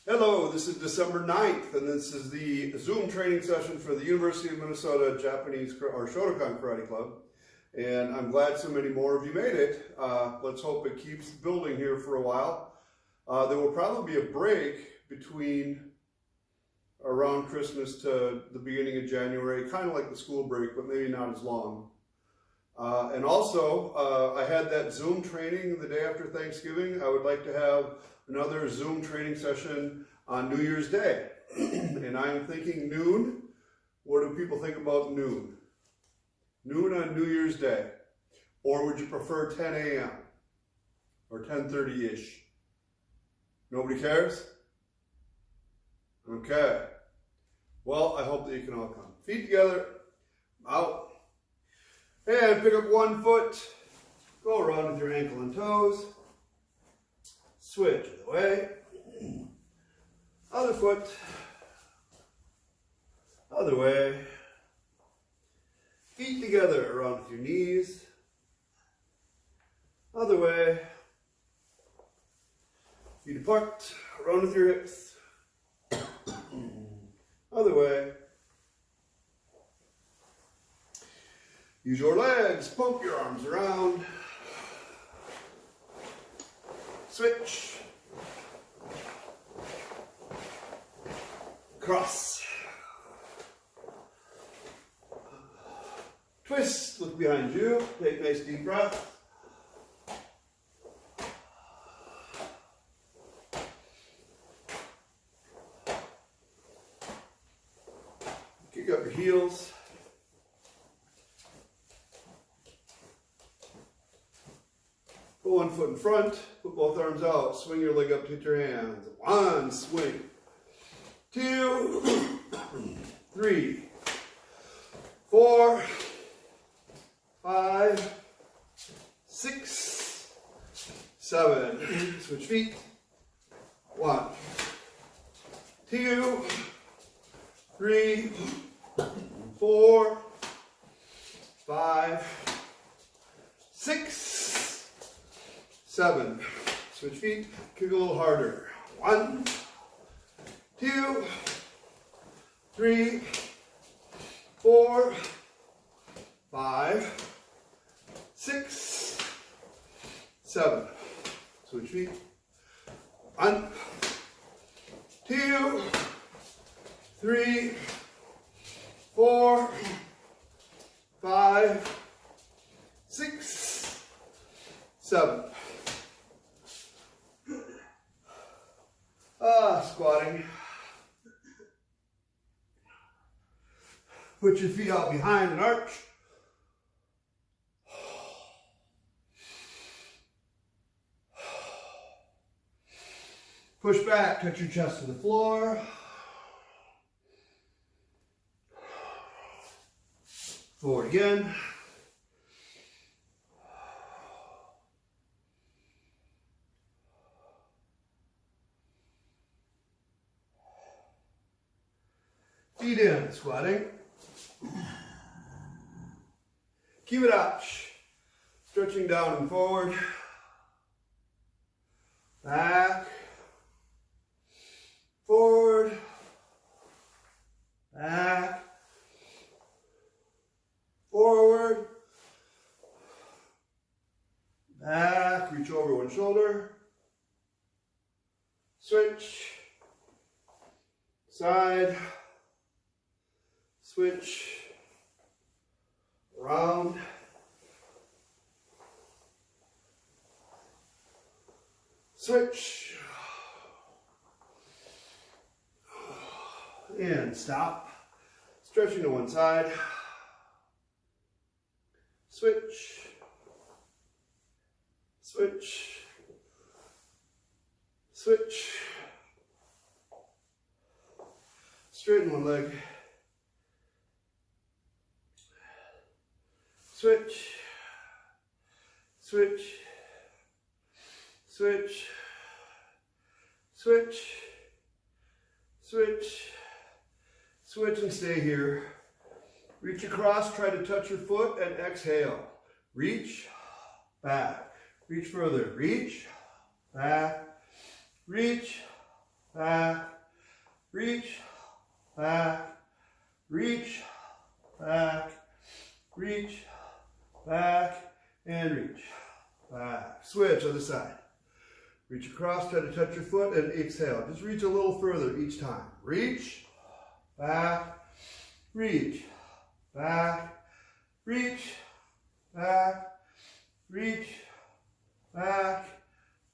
Hello, this is December 9th, and this is the Zoom training session for the University of Minnesota Shotokan Karate Club. And I'm glad so many more of you made it. Let's hope it keeps building here for a while. There will probably be a break between around Christmas to the beginning of January, kind of like the school break, but maybe not as long. And also, I had that Zoom training the day after Thanksgiving. I would like to have another Zoom training session on New Year's Day. And I'm thinking noon. What do people think about noon? Noon on New Year's Day. Or would you prefer 10 a.m. or 10:30-ish? Nobody cares? Okay. Well, I hope that you can all come. Feet together, out. And pick up one foot. Go around with your ankle and toes. Switch the way. Other foot. Other way. Feet together around with your knees. Other way. Feet apart, around with your hips. Other way. Use your legs, pump your arms around. Switch. Cross. Twist, look behind you. Take a nice deep breath. Kick up your heels. Put one foot in front, put both arms out, swing your leg up to hit your hands. One, swing. 2, 3, 4, 5, 6, 7. Switch feet. 1, 2, 3, 4, 5, 6, 7. Switch feet. Kick a little harder. 1, 2, 3, 4, 5, 6, 7. Switch feet. 1, 2, 3, 4, 5, 6, 7. Squatting. Put your feet out behind and arch. Push back, touch your chest to the floor. Forward again. Feet in, squatting. Keep it up. Stretching down and forward. Back. Forward. Back. Forward. Back. Reach over one shoulder. Switch. Side. Switch. Round. Switch. And stop. Stretching to one side. Switch. Switch. Switch. Straighten one leg. Switch, switch, switch, switch, switch, switch, and stay here. Reach across, try to touch your foot, and exhale. Reach, back. Reach further. Reach, back, reach, back, reach, back, reach, back, reach, back, and reach, back. Switch, other side. Reach across, try to touch your foot, and exhale. Just reach a little further each time. Reach, back, reach, back, reach, back, reach, back,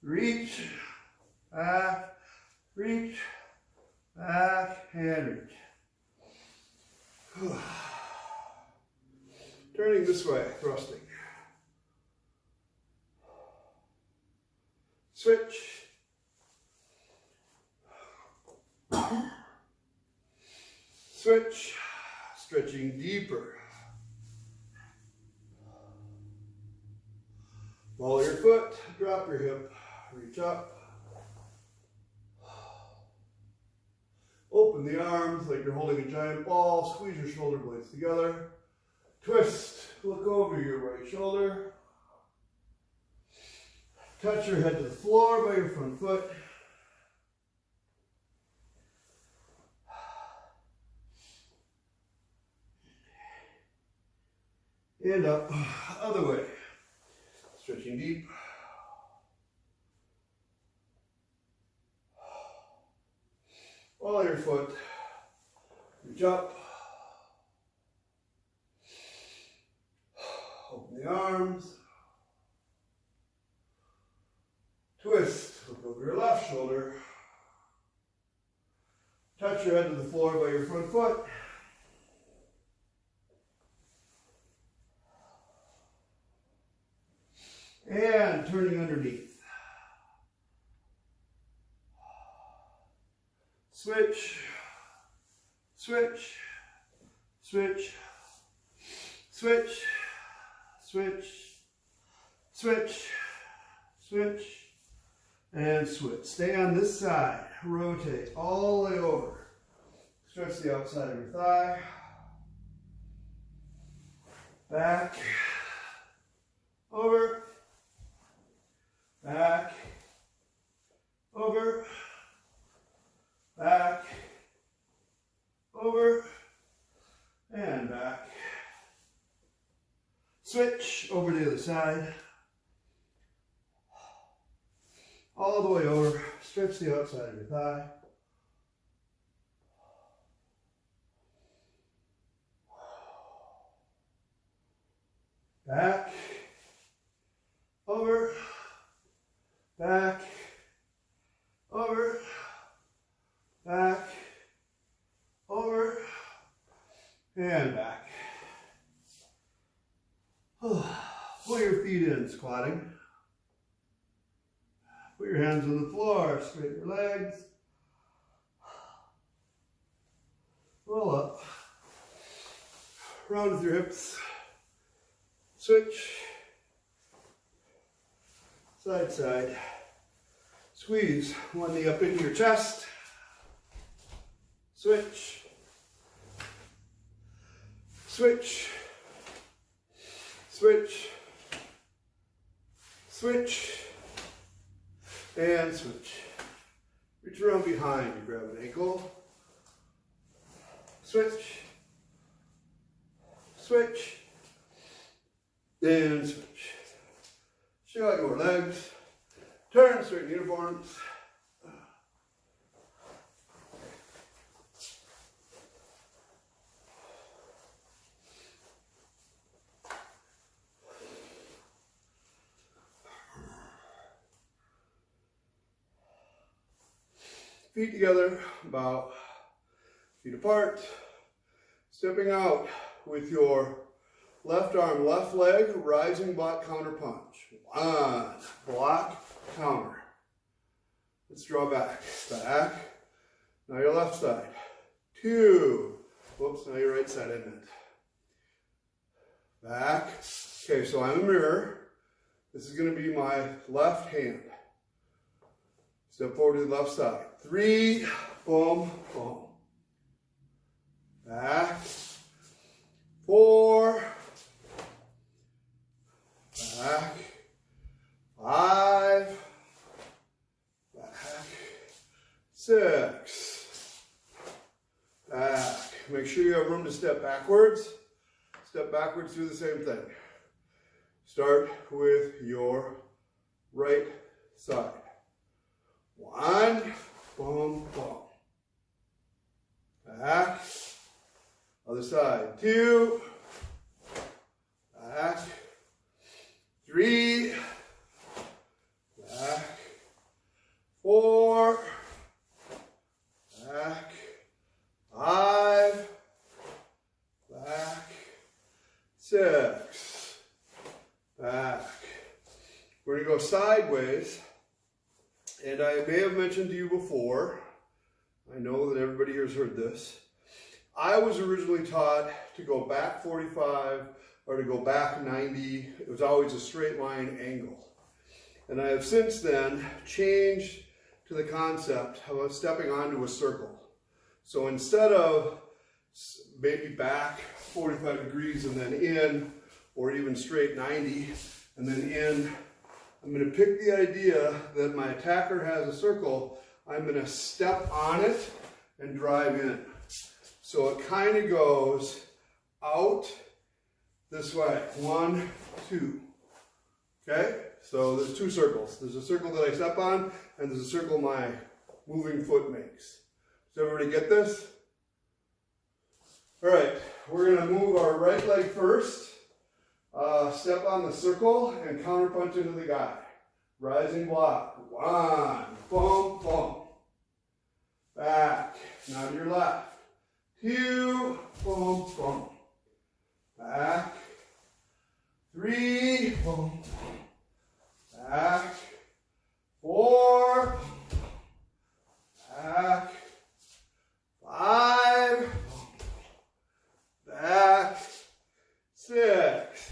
reach, back, reach, back, and reach. Turning this way, thrusting. Switch. Switch. Stretching deeper. Follow your foot, drop your hip, reach up. Open the arms like you're holding a giant ball, squeeze your shoulder blades together. Twist, look over your right shoulder. Touch your head to the floor by your front foot. And up, other way. Stretching deep. Follow your foot. Reach up. Open the arms. Twist. Look over your left shoulder. Touch your head to the floor by your front foot. And turning underneath. Switch, switch, switch, switch, switch, switch, switch, and switch. Stay on this side. Rotate all the way over. Stretch the outside of your thigh. Back, over, back, over, back, over, and back. Switch over to the other side. All the way over. Stretch the outside of your thigh. Back, over, back, over, back, over, and back. Pull your feet in, squatting. Put your hands on the floor, straighten your legs. Roll up. Round with your hips. Switch. Side, side. Squeeze one knee up into your chest. Switch. Switch. Switch. Switch. And switch. Reach around behind. You grab an ankle. Switch. Switch. And switch. Shake out your legs. Turn, straighten uniforms. Feet together, about feet apart. Stepping out with your left arm, left leg, rising block, counter punch. One, block, counter. Let's draw back, back. Now your left side. Two. Whoops, now your right side, I meant. Back. Okay, so I'm a mirror. This is going to be my left hand. Step forward to the left side. Three, boom, boom. Back. Four. Back. Five. Back. 6, back. Make sure you have room to step backwards. Step backwards, do the same thing. Start with your right side. 1, boom, boom. Back. Other side. 2, back. 3, back. 4, back. 5, back. 6, back. We're going to go sideways, and I may have mentioned to you before, I know that everybody here has heard this, I was originally taught to go back 45 or to go back 90. It was always a straight line angle. And I have since then changed to the concept of stepping onto a circle. So instead of maybe back 45 degrees and then in, or even straight 90 and then in, I'm going to pick the idea that my attacker has a circle. I'm going to step on it and drive in. So it kind of goes out this way. 1, 2. Okay? So there's 2 circles. There's a circle that I step on, and there's a circle my moving foot makes. Does everybody get this? All right, we're going to move our right leg first. Step on the circle and counterpunch into the guy. Rising block. 1, boom, boom. Back. Now to your left. 2, boom, boom. Back. 3, boom, boom. Back. 4, back. 5, back. 6.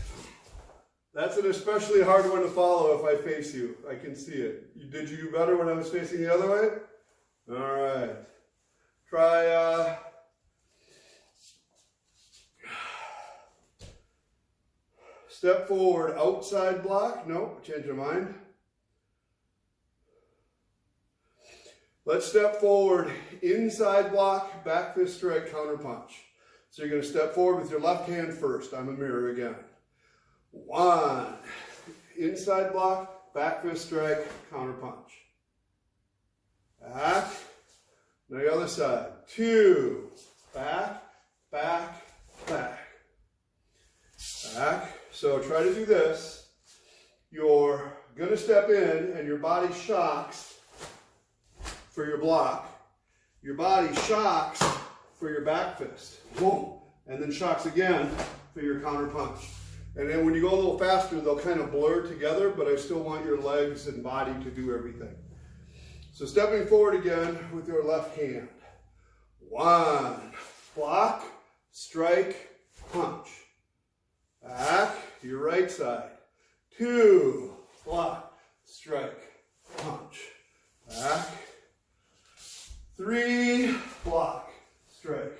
That's an especially hard one to follow if I face you. I can see it. Did you do better when I was facing the other way? All right. Try step forward, outside block. Nope, change your mind. Let's step forward, inside block, back fist strike, counter punch. So you're going to step forward with your left hand first. I'm a mirror again. 1, inside block, back fist strike, counter punch. Back. Now the other side. 2, back, back, back. Back. So try to do this. You're going to step in and your body shocks for your block. Your body shocks for your back fist. Boom. And then shocks again for your counter punch. And then when you go a little faster, they'll kind of blur together, but I still want your legs and body to do everything. So stepping forward again with your left hand. 1, block, strike, punch. Back, your right side. 2, block, strike, punch. Back. 3, block, strike,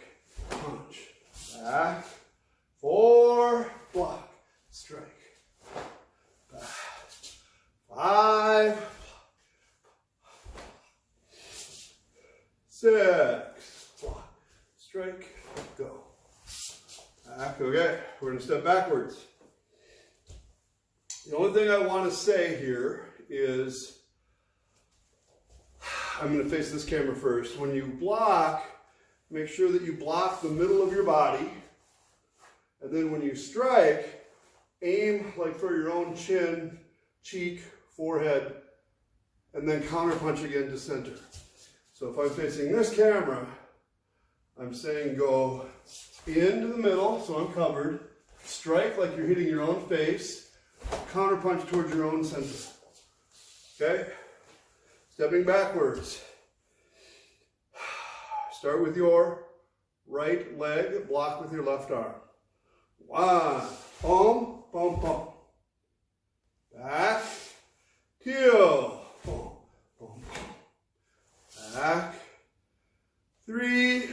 punch. Back. 4, block, strike. Back. 5, 6, block, strike, go. Back. Okay, we're going to step backwards. The only thing I want to say here is, I'm going to face this camera first. When you block, make sure that you block the middle of your body. And then when you strike, aim like for your own chin, cheek, forehead, and then counterpunch again to center. So if I'm facing this camera, I'm saying go into the middle, so I'm covered. Strike like you're hitting your own face. Counterpunch towards your own center. Okay? Stepping backwards. Start with your right leg, block with your left arm. 1, boom, boom, boom. Back. 2, boom, boom, boom. Back. 3.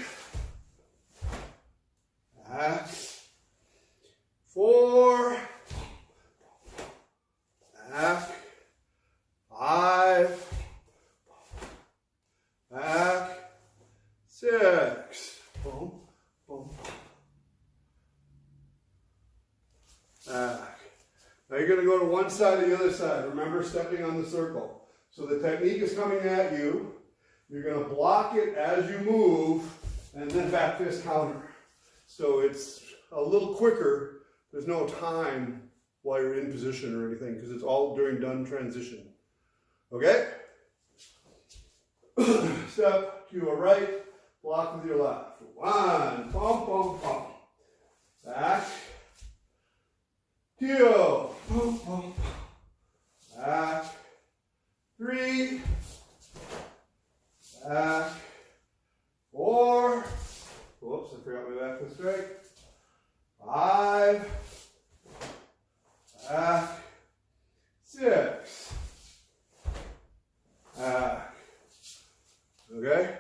Back. 4. Back. 5. Back. you're going to go to one side or the other side. Remember, stepping on the circle. So the technique is coming at you. You're going to block it as you move, and then back fist counter. So it's a little quicker. There's no time while you're in position or anything, because it's all during done transition. Okay? Step to your right, block with your left. 1, pump, pump, pump. Back. 2, pump, pump. Back. 3. Back. 4. Whoops, I forgot my back foot strike. 5. Back. 6. Back. Okay?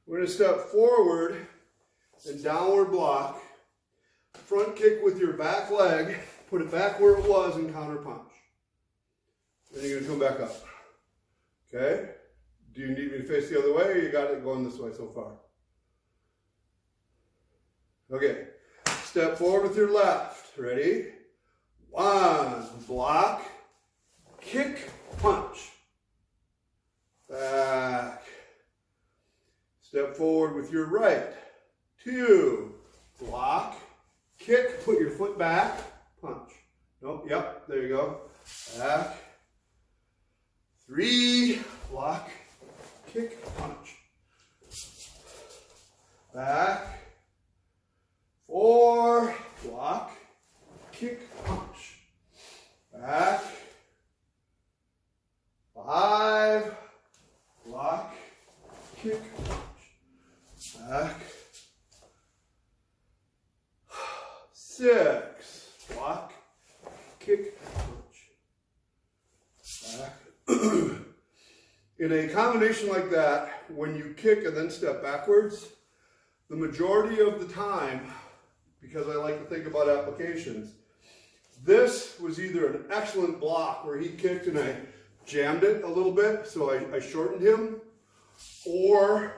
We're going to step forward and downward block. Front kick with your back leg. Put it back where it was and counter punch. Then you're going to come back up. Okay? Do you need me to face the other way, or you got it going this way so far? Okay. Step forward with your left. Ready? 1. Block. Kick. Punch. Back. Step forward with your right. 2. Block. Kick. Put your foot back. Punch. Nope. Yep. There you go. Back. 3. Block. Kick. Punch. Back. 4. Block. Kick. Punch. Back. 5. Block. Kick. Punch. Back. 6. Block. Kick. Punch. Back. In a combination like that, when you kick and then step backwards, the majority of the time, because I like to think about applications, this was either an excellent block where he kicked and I jammed it a little bit, so I shortened him, or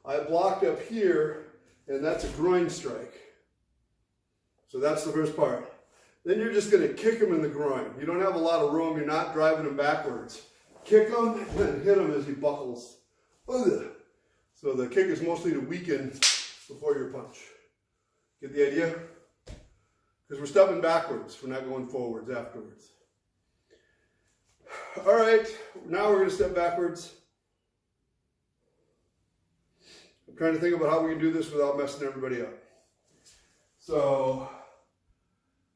I blocked up here, and that's a groin strike. So that's the first part. Then you're just going to kick him in the groin. You don't have a lot of room. You're not driving him backwards. Kick him and then hit him as he buckles. Ugh. So the kick is mostly to weaken before your punch. Get the idea? Because we're stepping backwards. We're not going forwards afterwards. All right. Now we're going to step backwards. I'm trying to think about how we can do this without messing everybody up. So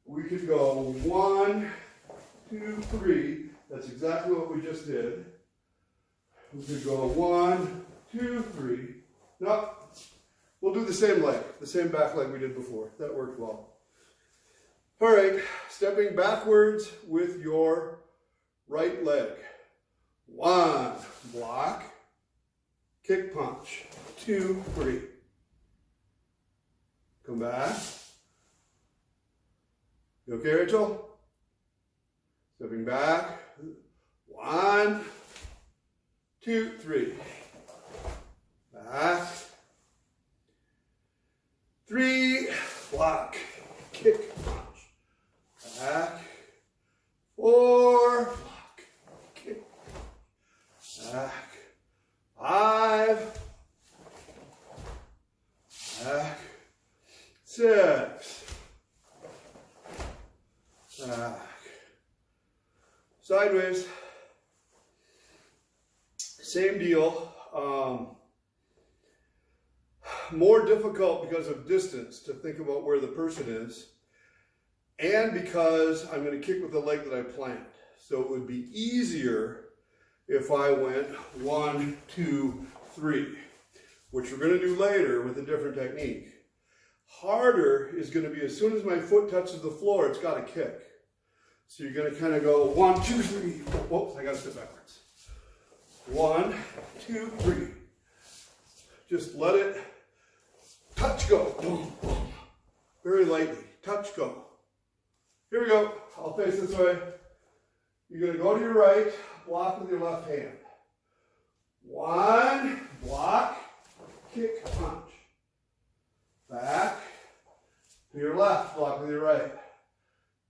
we could go 1, 2, 3. That's exactly what we just did. We could go 1, 2, 3. No, we'll do the same leg, the same back leg we did before. That worked well. All right, stepping backwards with your right leg. 1, block, kick, punch. 2, 3. Come back. You okay, Rachel? Stepping back. 1, 2, 3. Back. 3. Block. Kick. Punch. Back. 4. Block. Kick. Back. 5. Back. 6. Back. Sideways. Same deal. More difficult because of distance to think about where the person is, and because I'm going to kick with the leg that I planned. So it would be easier if I went 1, 2, 3, which we're going to do later with a different technique. Harder is going to be as soon as my foot touches the floor, it's got to kick. So you're going to kind of go 1, 2, 3. Whoops, I got to step backwards. 1, 2, 3. Just let it touch, go. Boom, boom. Very lightly. Touch, go. Here we go. I'll face this way. You're going to go to your right, block with your left hand. 1, block, kick, punch. Back to your left, block with your right.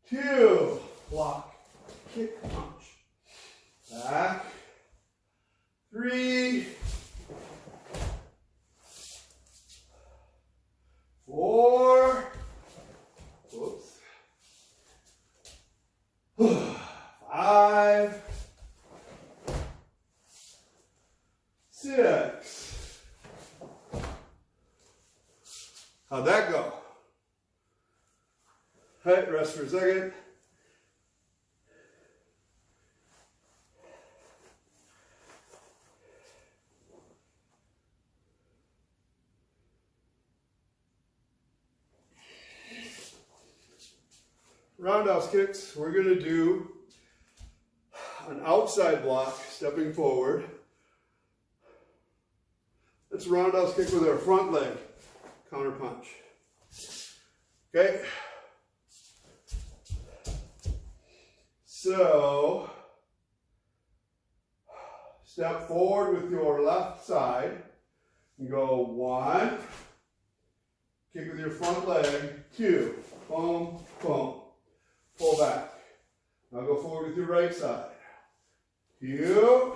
2, block, kick, punch. Back. 3, 4, whoops. 5, 6. How'd that go? All right, rest for a second. Roundhouse kicks, we're going to do an outside block, stepping forward. That's a roundhouse kick with our front leg, counter punch. Okay? So, step forward with your left side and go 1, kick with your front leg, 2, boom, boom. Pull back. Now go forward with your right side. 2,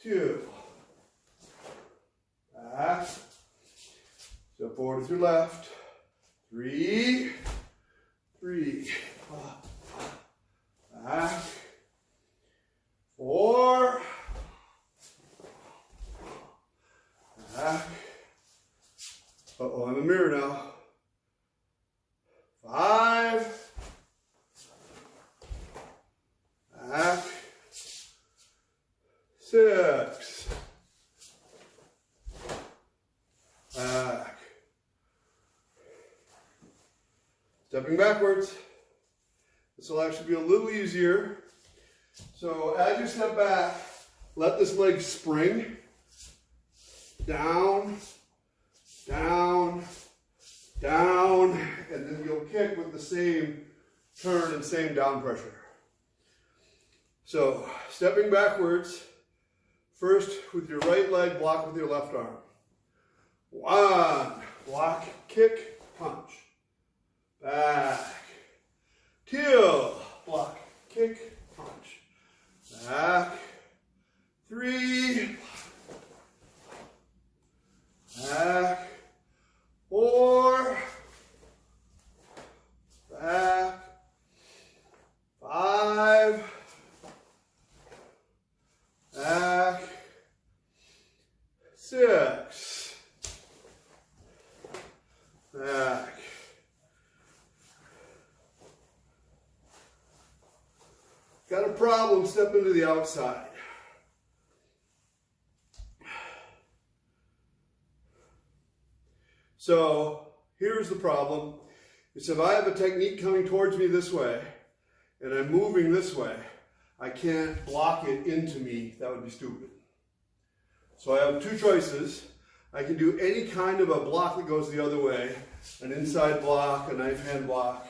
2. Back. Step forward with your left. 3, 3. Back. 4. Back. Uh-oh, I'm in the mirror now. 5. Back. 6. Back. Stepping backwards. This will actually be a little easier. So as you step back, let this leg spring. Down, down, down, and then you'll kick with the same turn and same down pressure. So, stepping backwards, first with your right leg, block with your left arm. 1, block, kick, punch. Back. 2, block, kick, punch. Back. 3, back. 4, back. 5, back. 6, back. Got a problem, step into the outside. So here's the problem. Is if I have a technique coming towards me this way and I'm moving this way, I can't block it into me. That would be stupid. So I have two choices. I can do any kind of a block that goes the other way, an inside block, a knife hand block,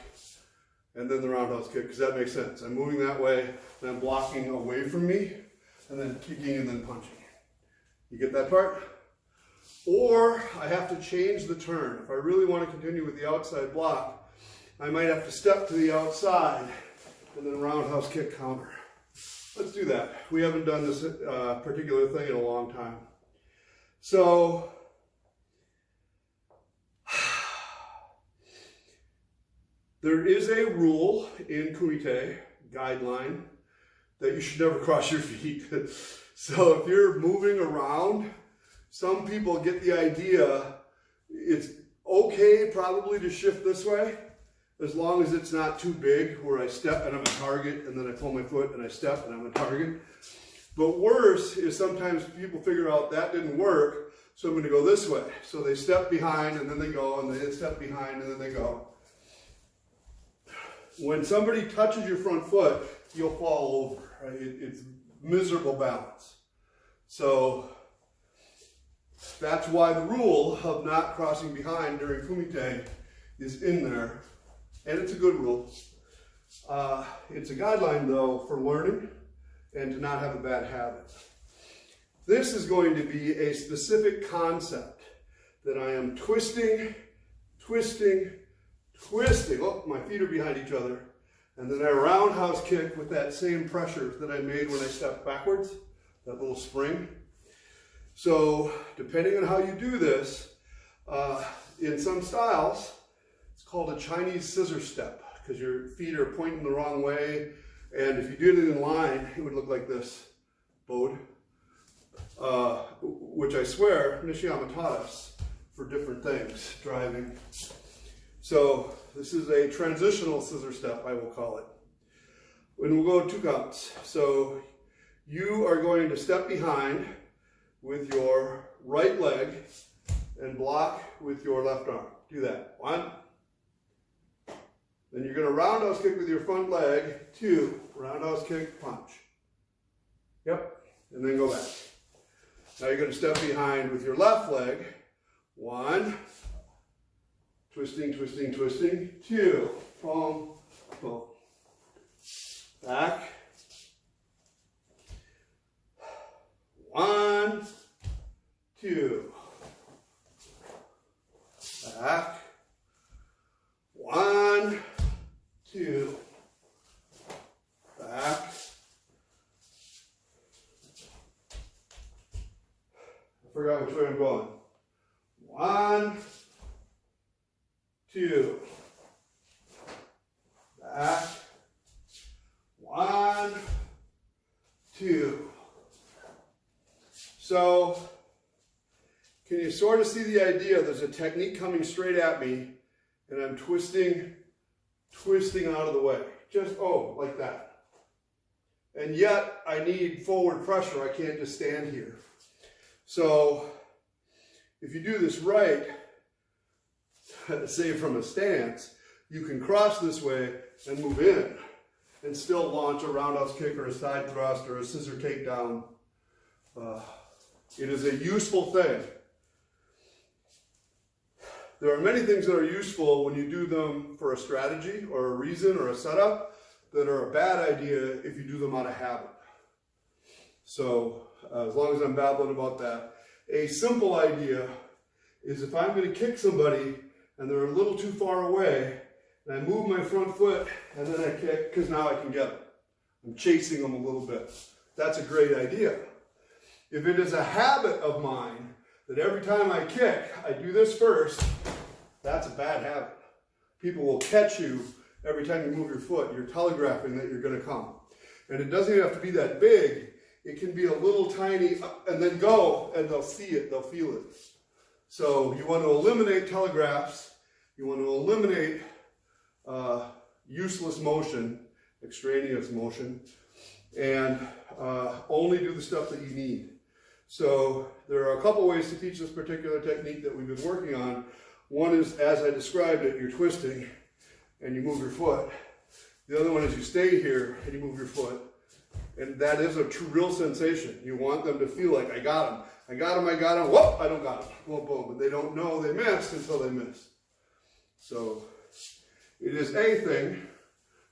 and then the roundhouse kick, because that makes sense. I'm moving that way, and I'm blocking away from me, and then kicking and then punching. You get that part? Or I have to change the turn. If I really want to continue with the outside block, I might have to step to the outside and then roundhouse kick counter. Let's do that. We haven't done this particular thing in a long time. So, there is a rule in Kumite, guideline, that you should never cross your feet. So if you're moving around, some people get the idea it's okay probably to shift this way, as long as it's not too big, where I step and I'm a target, and then I pull my foot and I step and I'm a target. But worse is sometimes people figure out that didn't work, so I'm going to go this way. So they step behind and then they go, and they step behind and then they go. When somebody touches your front foot, you'll fall over. Right? It's miserable balance. So that's why the rule of not crossing behind during Kumite is in there. And it's a good rule. It's a guideline, though, for learning and to not have a bad habit. This is going to be a specific concept that I am twisting, twisting, twisting. Oh, my feet are behind each other. And then I roundhouse kick with that same pressure that I made when I stepped backwards, that little spring. So depending on how you do this, in some styles, it's called a Chinese scissor step because your feet are pointing the wrong way. And if you did it in line, it would look like this, bowed, which I swear Nishiyama taught us for different things, driving. So this is a transitional scissor step, I will call it. And we'll go 2 counts. So you are going to step behind with your right leg and block with your left arm. Do that. 1. Then you're going to roundhouse kick with your front leg. 2. Roundhouse kick, punch. Yep. And then go back. Now you're going to step behind with your left leg. 1. Twisting, twisting, twisting. 2. Boom, boom. Back. 1, 2. Back. 1, 2. Back. I forgot which way I'm going. 1, 2. Back. 1, 2. So, can you sort of see the idea? There's a technique coming straight at me, and I'm twisting out of the way. Just, oh, like that. And yet, I need forward pressure. I can't just stand here. So, if you do this right, say from a stance, you can cross this way and move in, and still launch a roundhouse kick or a side thrust or a scissor takedown. It is a useful thing. There are many things that are useful when you do them for a strategy or a reason or a setup that are a bad idea if you do them out of habit. So as long as I'm babbling about that, a simple idea is if I'm going to kick somebody and they're a little too far away, and I move my front foot and then I kick because now I can get them. I'm chasing them a little bit. That's a great idea. If it is a habit of mine that every time I kick, I do this first, that's a bad habit. People will catch you every time you move your foot. You're telegraphing that you're going to come. And it doesn't even have to be that big. It can be a little tiny up and then go, and they'll see it, they'll feel it. So you want to eliminate telegraphs. You want to eliminate useless motion, extraneous motion, and only do the stuff that you need. So there are a couple ways to teach this particular technique that we've been working on. One is, as I described it, you're twisting and you move your foot. The other one is you stay here and you move your foot. And that is a true, real sensation. You want them to feel like, I got him. I got him, I got him. Whoop, I don't got him. Boom, boom. But they don't know they missed until they miss. So it is a thing.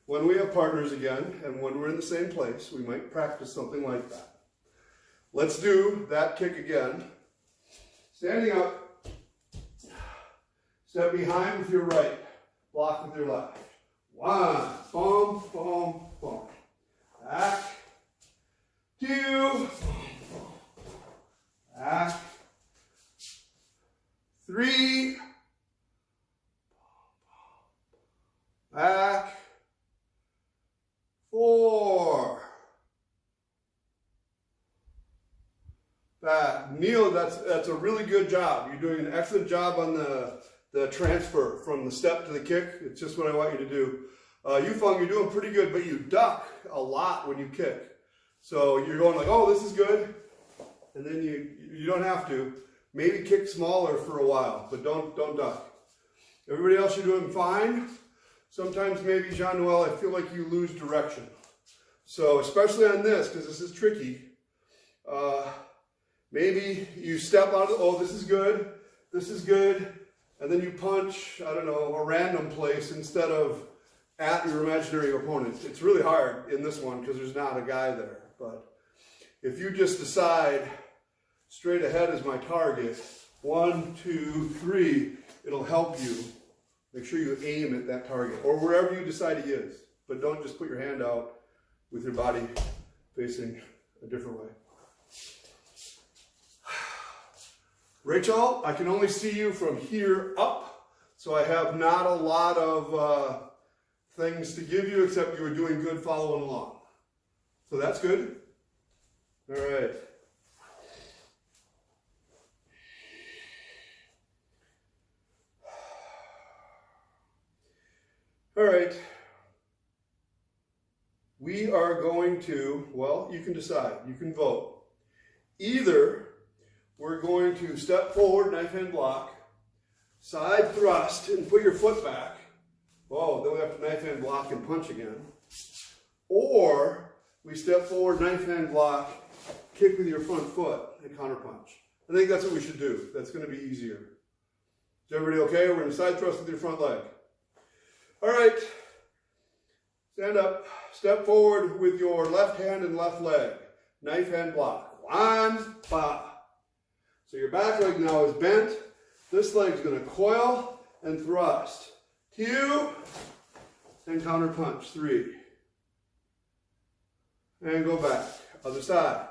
When we have partners again, and when we're in the same place, we might practice something like that. Let's do that kick again. Standing up, step behind with your right, block with your left. 1, boom, boom, boom. Back. 2, boom, boom. Back. 3, back. 4, back. Neil, that's a really good job. You're doing an excellent job on the transfer from the step to the kick. It's just what I want you to do. Yufeng, you're doing pretty good, but you duck a lot when you kick. So you're going like, oh, this is good. And then you don't have to. Maybe kick smaller for a while, but don't duck. Everybody else, you're doing fine. Sometimes maybe, Jean-Noel, I feel like you lose direction. So especially on this, because this is tricky, maybe you step out of, oh, this is good, and then you punch, I don't know, a random place instead of at your imaginary opponent. It's really hard in this one because there's not a guy there. But if you just decide, straight ahead is my target. 1, 2, 3. It'll help you. Make sure you aim at that target or wherever you decide he is. But don't just put your hand out with your body facing a different way. Rachel, I can only see you from here up, so I have not a lot of things to give you except you were doing good following along. So that's good. All right. All right. We are going to, well, you can decide. You can vote. Either we're going to step forward, knife hand block, side thrust, and put your foot back. Whoa, then we have to knife hand block and punch again. Or we step forward, knife hand block, kick with your front foot, and counter punch. I think that's what we should do. That's going to be easier. Is everybody okay? We're going to side thrust with your front leg. All right. Stand up. Step forward with your left hand and left leg. Knife hand block. 1, ba. So your back leg now is bent. This leg's going to coil and thrust. 2, and counter punch. 3. And go back. Other side.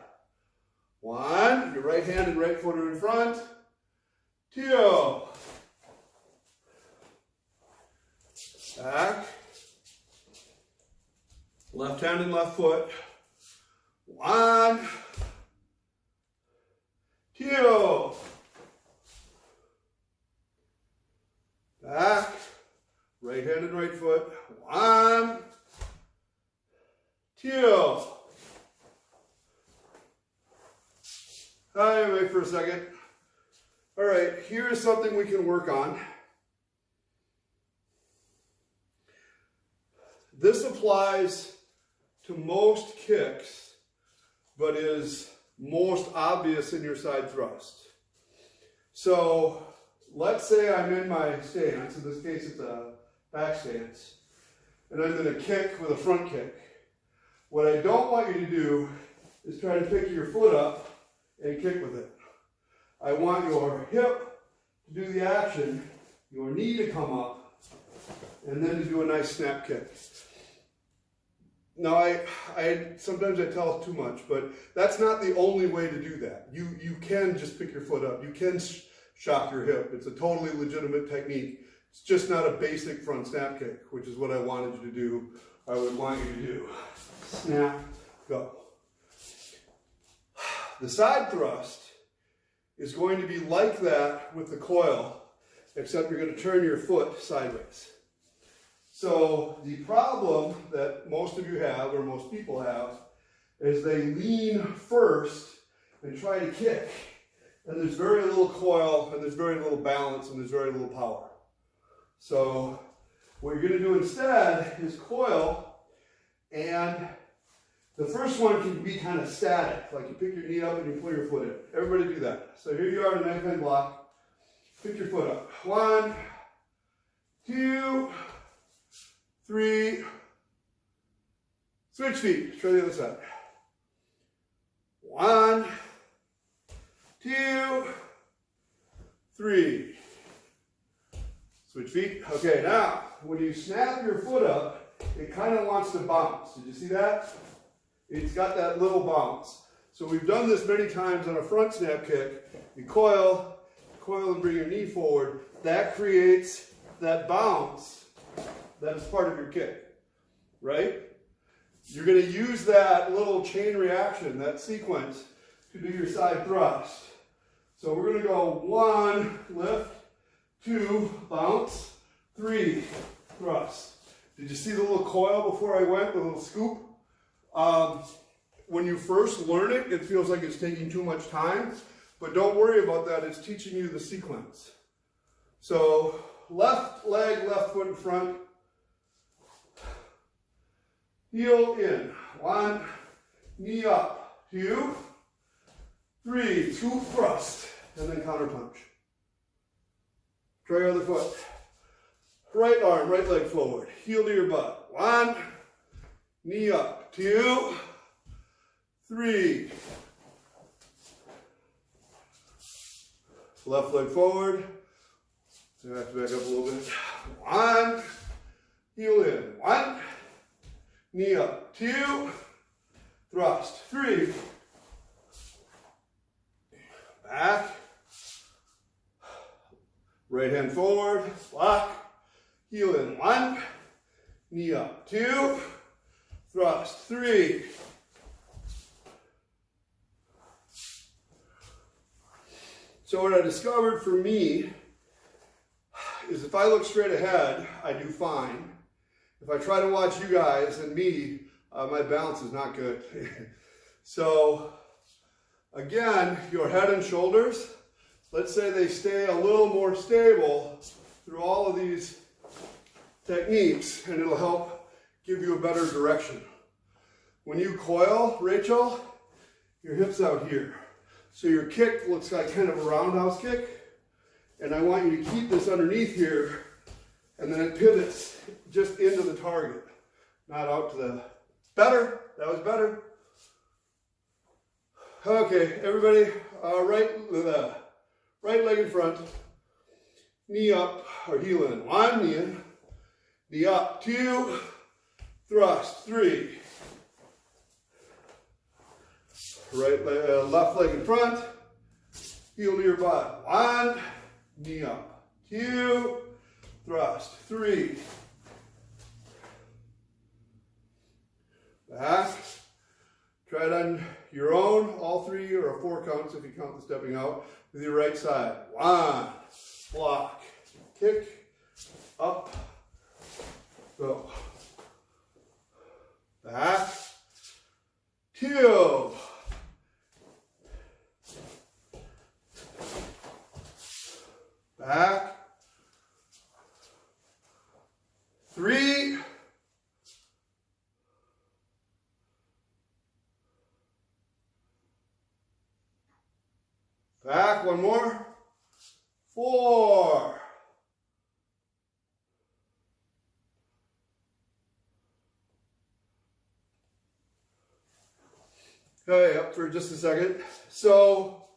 1, your right hand and right foot are in front. 2. Back. Left hand and left foot. 1, 2. Back. Right hand and right foot. 1, 2. Wait for a second. All right, here's something we can work on. This applies to most kicks, but is most obvious in your side thrust. So let's say I'm in my stance. In this case, it's a back stance. And I'm going to kick with a front kick. What I don't want you to do is try to pick your foot up and kick with it. I want your hip to do the action, your knee to come up, and then to do a nice snap kick. Now, sometimes I tell too much, but that's not the only way to do that. You can just pick your foot up. You can shock your hip. It's a totally legitimate technique. It's just not a basic front snap kick, which is what I wanted you to do. I would want you to do. Snap, go. The side thrust is going to be like that with the coil, except you're going to turn your foot sideways. So the problem that most of you have, or most people have, is they lean first and try to kick. And there's very little coil, and there's very little balance, and there's very little power. So what you're going to do instead is coil, and the first one can be kind of static, like you pick your knee up and you pull your foot in. Everybody do that. So here you are in knife hand block. Pick your foot up. 1, 2, 3. Switch feet. Try the other side. 1, 2, 3. Switch feet. Okay, now, when you snap your foot up, it kind of wants to bounce. Did you see that? It's got that little bounce. So we've done this many times on a front snap kick. You coil and bring your knee forward. That creates that bounce that is part of your kick, right? You're going to use that little chain reaction, that sequence, to do your side thrust. So we're going to go 1, lift, 2, bounce, 3, thrust. Did you see the little coil before I went, the little scoop? When you first learn it, it feels like it's taking too much time, but don't worry about that. It's teaching you the sequence. So left leg, left foot in front, heel in. 1, knee up. 2, 3, 2 thrust, and then counter punch. Try your other foot. Right arm, right leg forward, heel to your butt. 1, knee up. 2, 3. Left leg forward. So I have to back up a little bit. 1, heel in. 1, knee up. 2, thrust. 3, back. Right hand forward, lock, heel in. 1, knee up. 2, thrust. 3. So what I discovered for me is if I look straight ahead, I do fine. If I try to watch you guys and me, my balance is not good. So again, your head and shoulders, let's say they stay a little more stable through all of these techniques, and it'll help give you a better direction. When you coil, Rachel, your hips out here. So your kick looks like kind of a roundhouse kick, and I want you to keep this underneath here, and then it pivots just into the target, not out to the, better, that was better. Okay, everybody, right leg in front, knee up, or heel in. 1, knee in, knee up. 2, thrust. 3. Left leg in front, heel to your butt. 1, knee up. 2, thrust. 3. Back. Try it on your own, all 3 or 4 counts if you count the stepping out, with your right side. 1, block, kick, up, go. Back. 2. Back. 3. Back, 1 more. 4. Okay, up for just a second. So,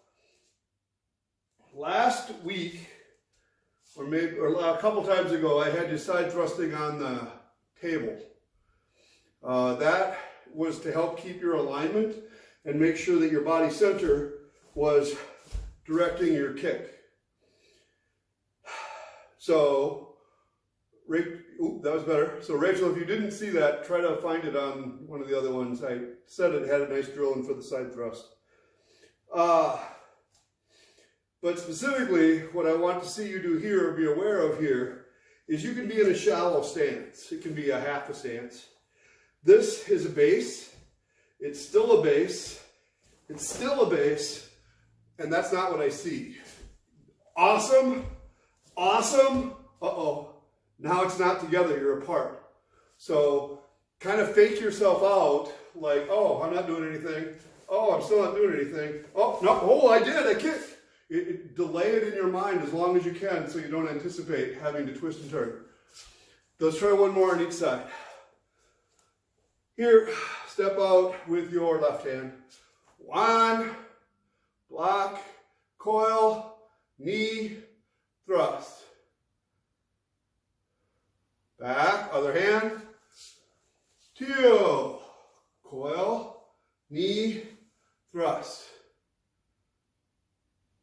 last week, or a couple times ago, I had you side thrusting on the table. That was to help keep your alignment and make sure that your body center was directing your kick. So, that was better. So Rachel, if you didn't see that, try to find it on one of the other ones. I said it had a nice drill in for the side thrust. But specifically, what I want to see you do here, or be aware of here, is you can be in a shallow stance. It can be a half a stance. This is a base. It's still a base. It's still a base. And that's not what I see. Awesome. Awesome. Uh-oh. Now it's not together. You're apart. So kind of fake yourself out like, oh, I'm not doing anything. Oh, I'm still not doing anything. Oh, no. Oh, I did. I kicked. Delay it in your mind as long as you can so you don't anticipate having to twist and turn. Let's try 1 more on each side. Here, step out with your left hand. 1, block, coil, knee, thrust. Back, other hand. 2, coil, knee, thrust.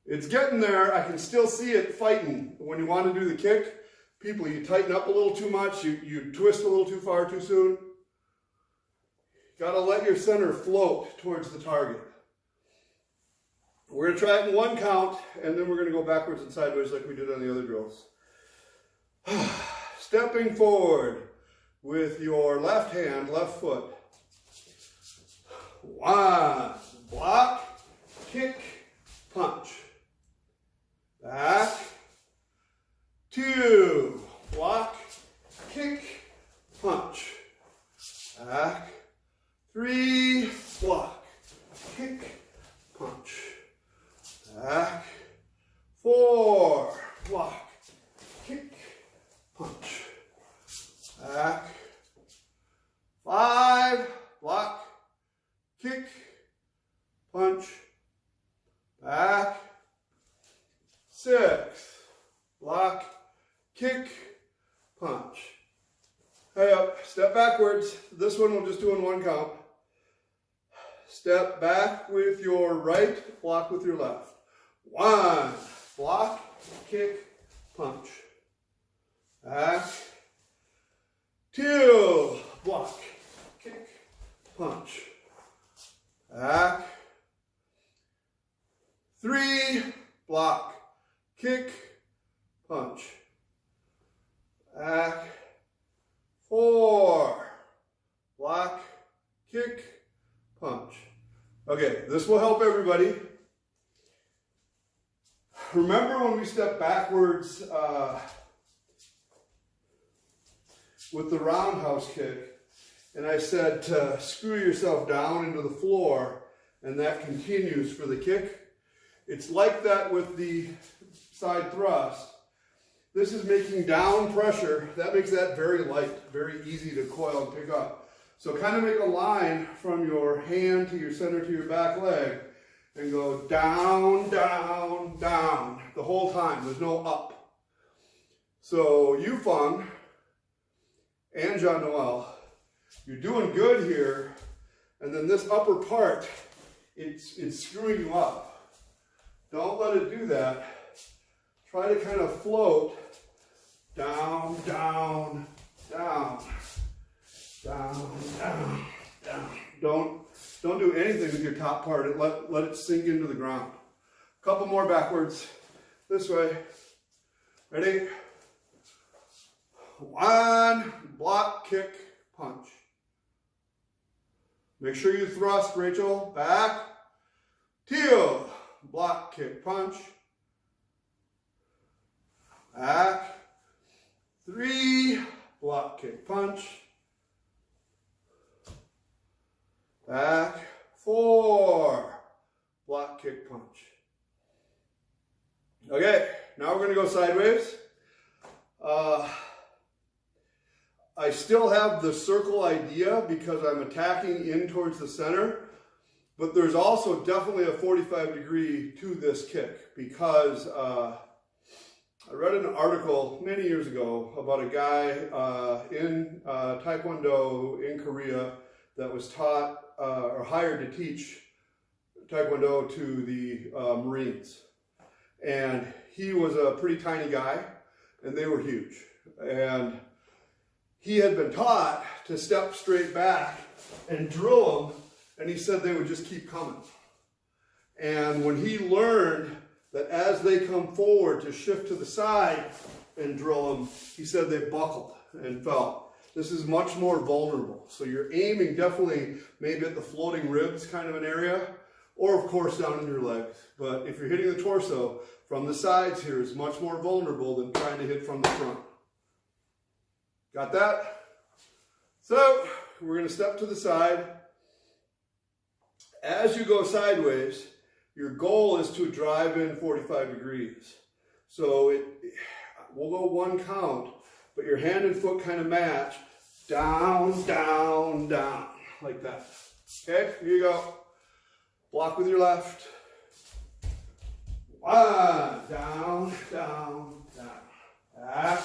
It's getting there. I can still see it fighting. When you want to do the kick, people, you tighten up a little too much. You twist a little too far too soon. Got to let your center float towards the target. We're going to try it in 1 count, and then we're going to go backwards and sideways like we did on the other drills. Stepping forward with your left hand, left foot. 1, block, kick, punch. Back. 2, block, kick, punch. Back. 3, block, kick, punch. Back. 4, block, kick, punch. Back. 5, block, kick, punch. Back. Hey up, step backwards. This one we'll just do in one count. Step back with your right, block with your left. 1, block, kick, punch. Back. 2, block, kick, punch. Back. 3, block, kick, punch. Back. 4, block, kick, punch. Okay, this will help everybody. Remember when we step backwards with the roundhouse kick, and I said to screw yourself down into the floor, and that continues for the kick? It's like that with the side thrust. This is making down pressure. That makes that very light, very easy to coil and pick up. So kind of make a line from your hand to your center to your back leg and go down, down, down the whole time. There's no up. So Yufeng and Jean Noel, you're doing good here. And then this upper part, it's screwing you up. Don't let it do that. Try to kind of float down, down, down, down, down, down. Don't do anything with your top part. Let it sink into the ground. A couple more backwards. This way. Ready? 1, block, kick, punch. Make sure you thrust, Rachel. Back. 2, block, kick, punch. Back. 3, block, kick, punch. Back. 4, block, kick, punch. Okay, now we're going to go sideways. I still have the circle idea because I'm attacking in towards the center, but there's also definitely a 45-degree to this kick because I read an article many years ago about a guy in Taekwondo in Korea that was taught or hired to teach Taekwondo to the Marines. And he was a pretty tiny guy, and they were huge. And he had been taught to step straight back and drill them, and he said they would just keep coming. And when he learned that as they come forward to shift to the side and drill them, he said they buckled and fell. This is much more vulnerable. So you're aiming definitely maybe at the floating ribs kind of an area, or of course down in your legs. But if you're hitting the torso, from the sides here is much more vulnerable than trying to hit from the front. Got that? So we're going to step to the side. As you go sideways, your goal is to drive in 45 degrees. So we'll go one count, but your hand and foot kind of match. Down, down, down, like that. Okay, here you go. Block with your left. 1, down, down, down. Back.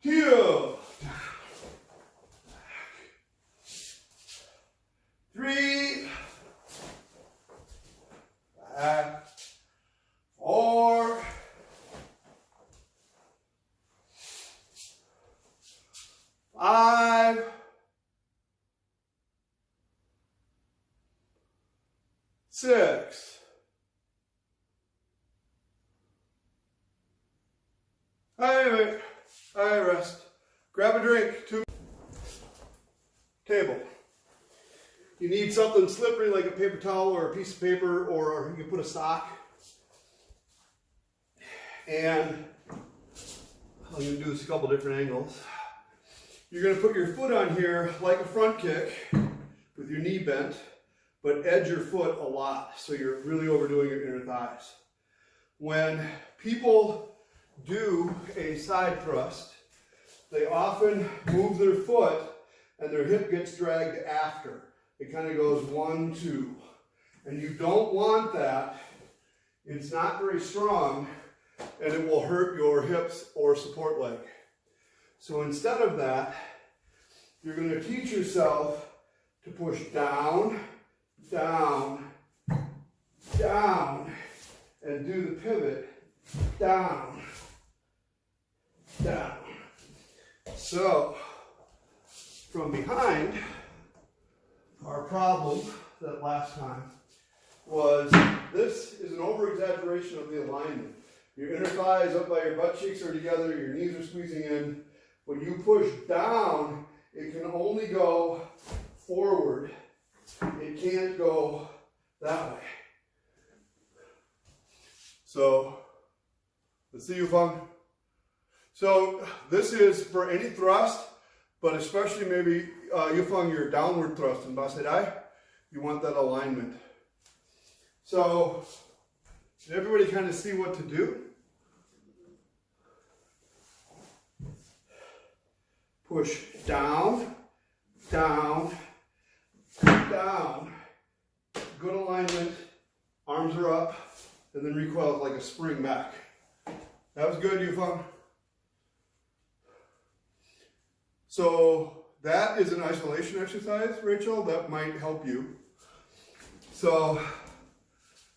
2, down. Back. 3. Back. 4. 5. 6. Wait. All right, rest. Grab a drink. Table. You need something slippery like a paper towel or a piece of paper, or you can put a sock. And I'm going to do this a couple different angles. You're going to put your foot on here like a front kick with your knee bent, but edge your foot a lot so you're really overdoing your inner thighs. When people do a side thrust, they often move their foot and their hip gets dragged after. It kind of goes 1, 2. And you don't want that. It's not very strong and it will hurt your hips or support leg. So instead of that, you're going to teach yourself to push down, down, down, and do the pivot down, down. So, from behind, our problem that last time was this is an over-exaggeration of the alignment. Your inner thighs up by your butt cheeks are together, your knees are squeezing in. When you push down, it can only go forward. It can't go that way. So, let's see, Yufeng. So, this is for any thrust, but especially maybe, Yufeng, your downward thrust in Basedai, you want that alignment. So, did everybody kind of see what to do? Push down, down, down. Good alignment. Arms are up, and then recoil like a spring back. That was good, Yufeng. So that is an isolation exercise, Rachel, that might help you. So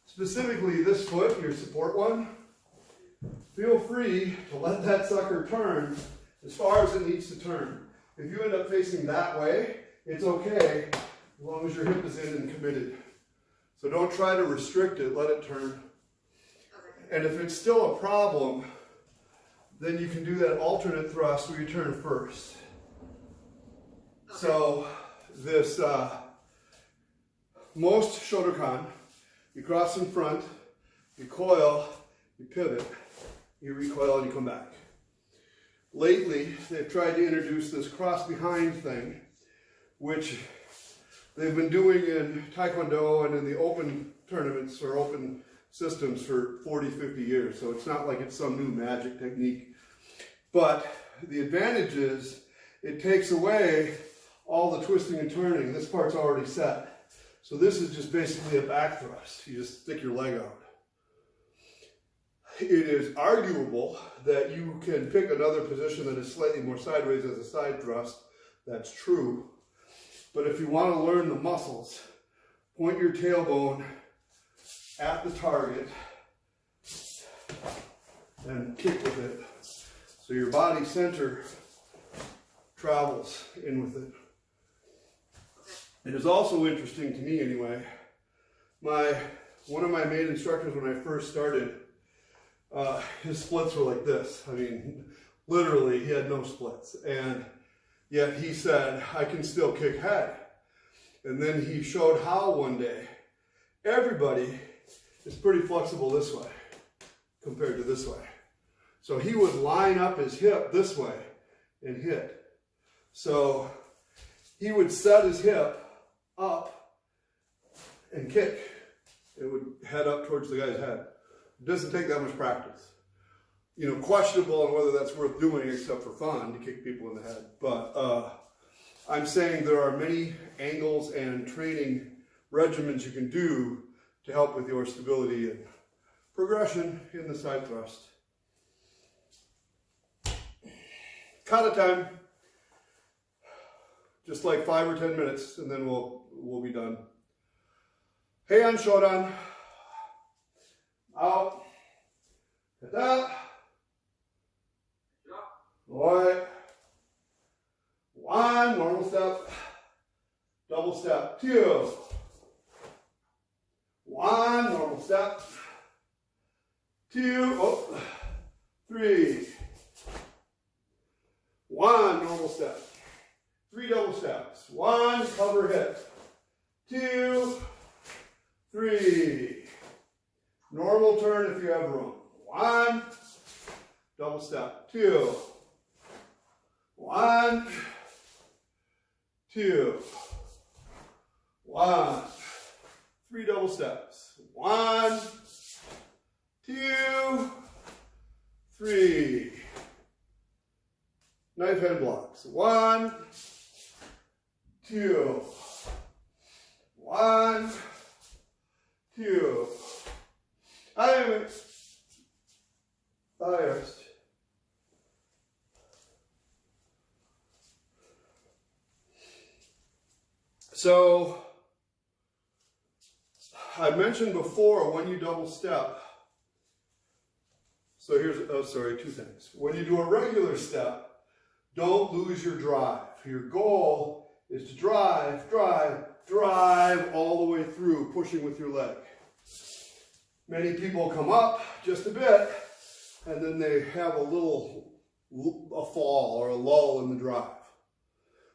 specifically this foot, your support one, feel free to let that sucker turn as far as it needs to turn. If you end up facing that way, it's okay as long as your hip is in and committed. So don't try to restrict it, let it turn. And if it's still a problem, then you can do that alternate thrust where you turn first. So this, most Shotokan, you cross in front, you coil, you pivot, you recoil, and you come back. Lately, they've tried to introduce this cross behind thing, which they've been doing in Taekwondo and in the open tournaments or open systems for 40, 50 years. So it's not like it's some new magic technique. But the advantage is it takes away all the twisting and turning. This part's already set. So this is just basically a back thrust. You just stick your leg out. It is arguable that you can pick another position that is slightly more sideways as a side thrust. That's true. But if you want to learn the muscles, point your tailbone at the target and kick with it. So your body center travels in with it. It is also interesting to me anyway, one of my main instructors when I first started, his splits were like this. I mean, literally he had no splits. And yet he said, I can still kick head. And then he showed how one day. Everybody is pretty flexible this way compared to this way. So he would line up his hip this way and hit. So he would set his hip up and kick. It would head up towards the guy's head. It doesn't take that much practice. You know, questionable on whether that's worth doing except for fun to kick people in the head. But I'm saying there are many angles and training regimens you can do to help with your stability and progression in the side thrust. Kata time. Just like 5 or 10 minutes, and then we'll be done. Heian Shodan. Out. Kata. Alright. 1, normal step. Double step. 2. 1, normal step. 2, 3. 1, normal step. 3 double steps. 1, cover hip. 2, 3. Normal turn if you have room. 1, double step. 2. 1, 2. 1. 3 double steps. 1, 2, 3. Knife hand blocks. 1, 2. 1, 2. First. So I mentioned before when you double step, so here's, oh sorry, two things. When you do a regular step, don't lose your drive. Your goal is to drive, drive, drive all the way through, pushing with your leg. Many people come up just a bit, and then they have a fall or a lull in the drive.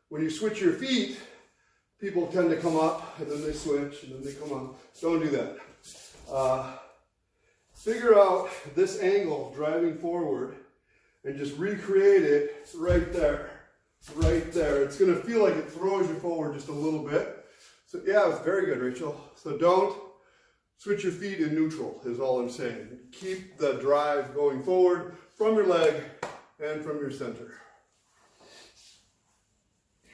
When you switch your feet, people tend to come up, and then they switch, and then they come up. Don't do that. Figure out this angle driving forward, and just recreate it right there. Right there. It's going to feel like it throws you forward just a little bit. So yeah, it's very good, Rachel. So don't switch your feet in neutral is all I'm saying. Keep the drive going forward from your leg and from your center.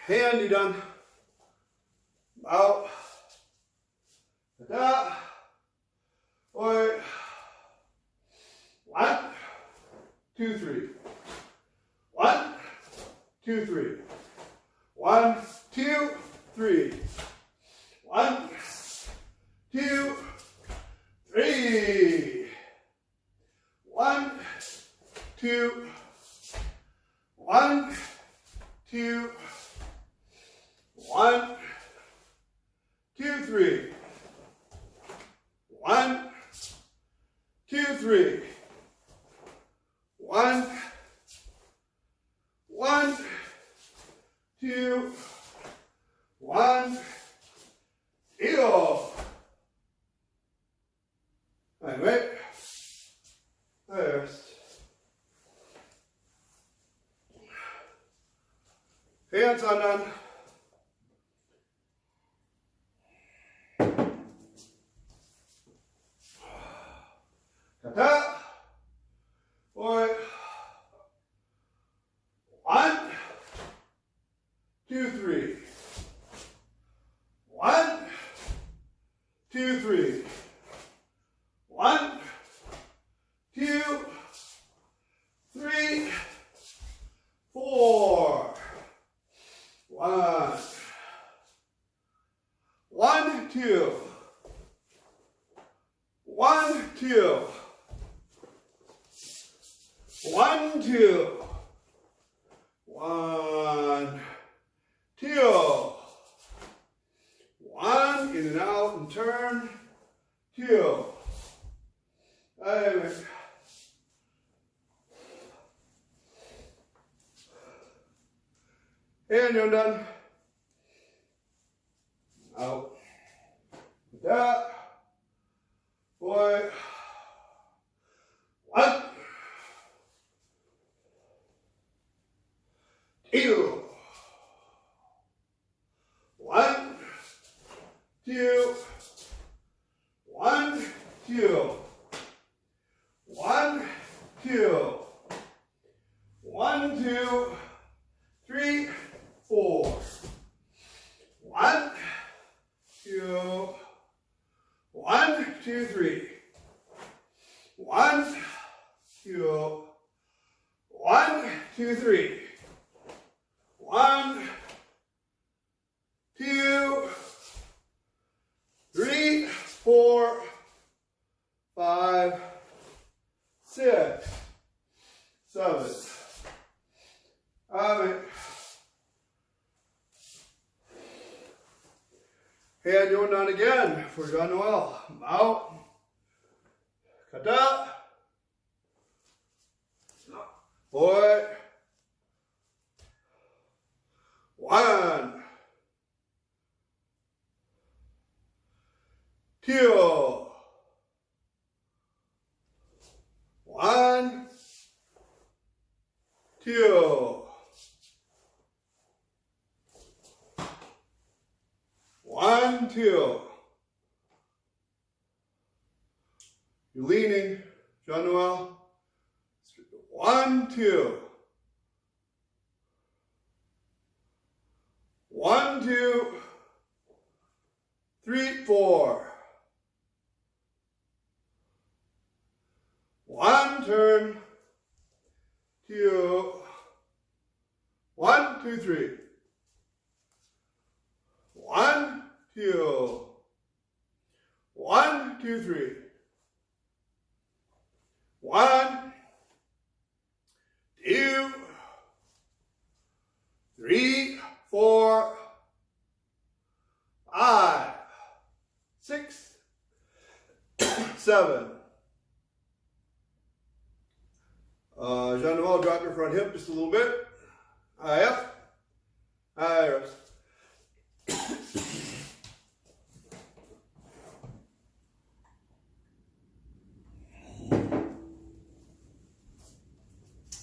Hand, you done? Out. Kata. Oi. 1, 2, 3. 1, 2, 3. 1, 2, 3. 1, 2, 3. 1, 2. 1, 2. 1, 2, 3. 1, 2, 3. 1, 1, 2, 1, 2. Wait. First. Hands on. Kata. Boy. 1, 2, 3. 1, 2, 3. 1, 2, 3, 4. 1, 1, 2. 1, 2. 1, 2. 1, 2. 1, in and out and turn. 2. And you're done. Out. That. Boy. 1. 2. 1, 2. 1, 2. 1, 2. 1, 2, 3, 4. 1, 2. 1, 2, 3. 1, 2. 1, 2, 3. 1, 2, 3, 4, 5, 6, 7. Hand going down again for Jean-Noel. Out. Kata. Boy. 1, 2. 1, 2. 1, 2. You're leaning, Jean-Noel. 1, 2. 1, 2, 3, 4. 1, turn. 2. 1, 2, 3. 1, 4, 5, 6, 7. Jean-Noel, drop your front hip just a little bit. High up. High rest.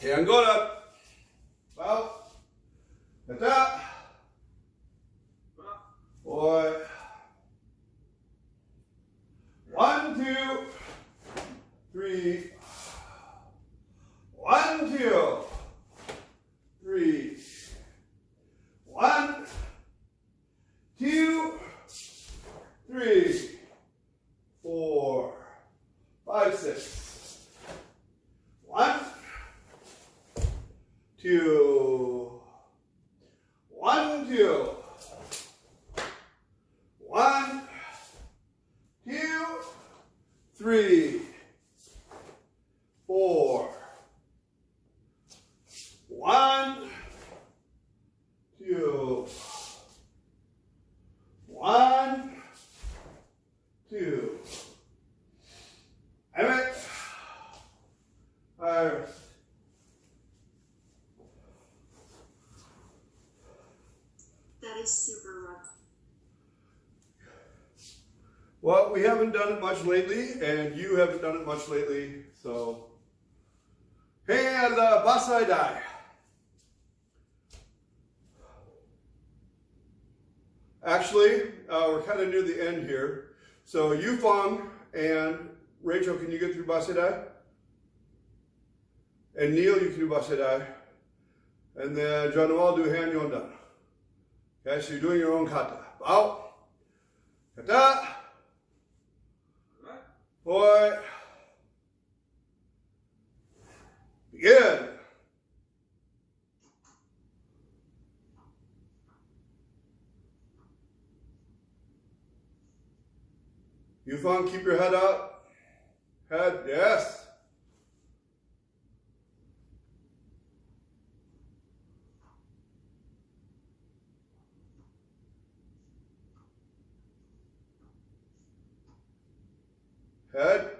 And go up. Out. Kata. Boy. 1, 2, 3. 1, 2, 3. 1, 2, 3, 4, 5, 6. 1, 2. 1, 2. 1, 2, 3, 4. 1, 2. 1, 2. Amen. All right. That is super rough. Well, we haven't done it much lately, and you haven't done it much lately, so. And Basai Dai. Actually, we're kind of near the end here. So Yufeng and Rachel, can you get through Basai Dai? And Neil, you can do Basai Dai. And then Jean-Noel, do Heian Yondan. Okay, so you're doing your own kata. Out. Kata. Boy. Begin. Yufeng, keep your head up. Head, yes. Head.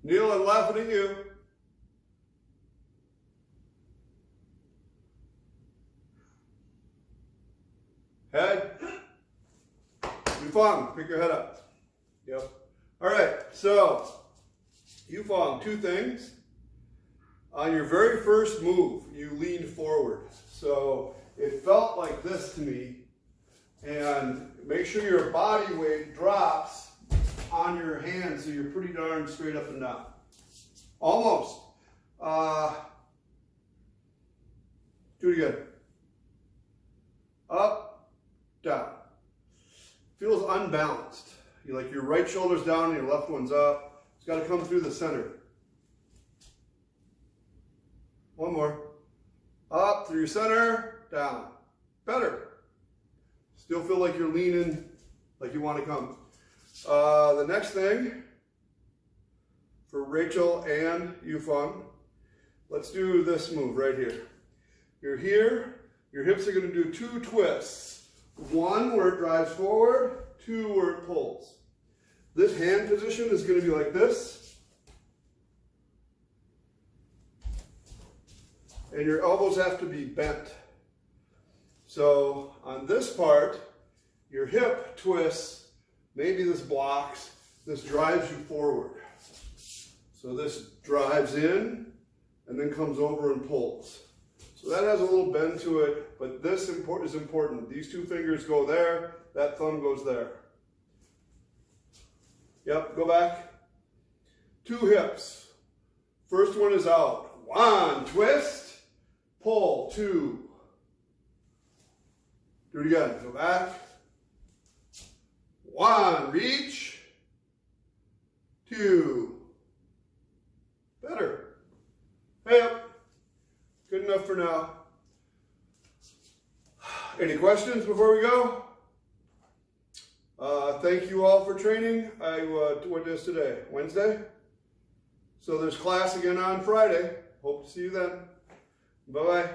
Neil, I'm laughing at you. Head. Yufeng, pick your head up. Yep. All right, so Yufeng, two things. On your very first move, you leaned forward. So it felt like this to me. And make sure your body weight drops on your hands so you're pretty darn straight up and down. Almost. Do it again. Up, down. Feels unbalanced. Like your right shoulder's down and your left one's up. It's got to come through the center. One more. Up through your center, down. Better. Still feel like you're leaning like you want to come. The next thing for Rachel and Yufeng, let's do this move right here. You're here, your hips are going to do two twists. One where it drives forward, two where it pulls. This hand position is going to be like this. And your elbows have to be bent. So on this part, your hip twists, maybe this blocks, this drives you forward. So this drives in and then comes over and pulls. So that has a little bend to it, but this is important. These two fingers go there, that thumb goes there. Yep, go back. Two hips. First one is out. One, twist, pull, 2. Do it again, go back. 1, reach, 2. Better. Hey up. Good enough for now. Any questions before we go? Thank you all for training. What is today? Wednesday? So there's class again on Friday. Hope to see you then. Bye-bye.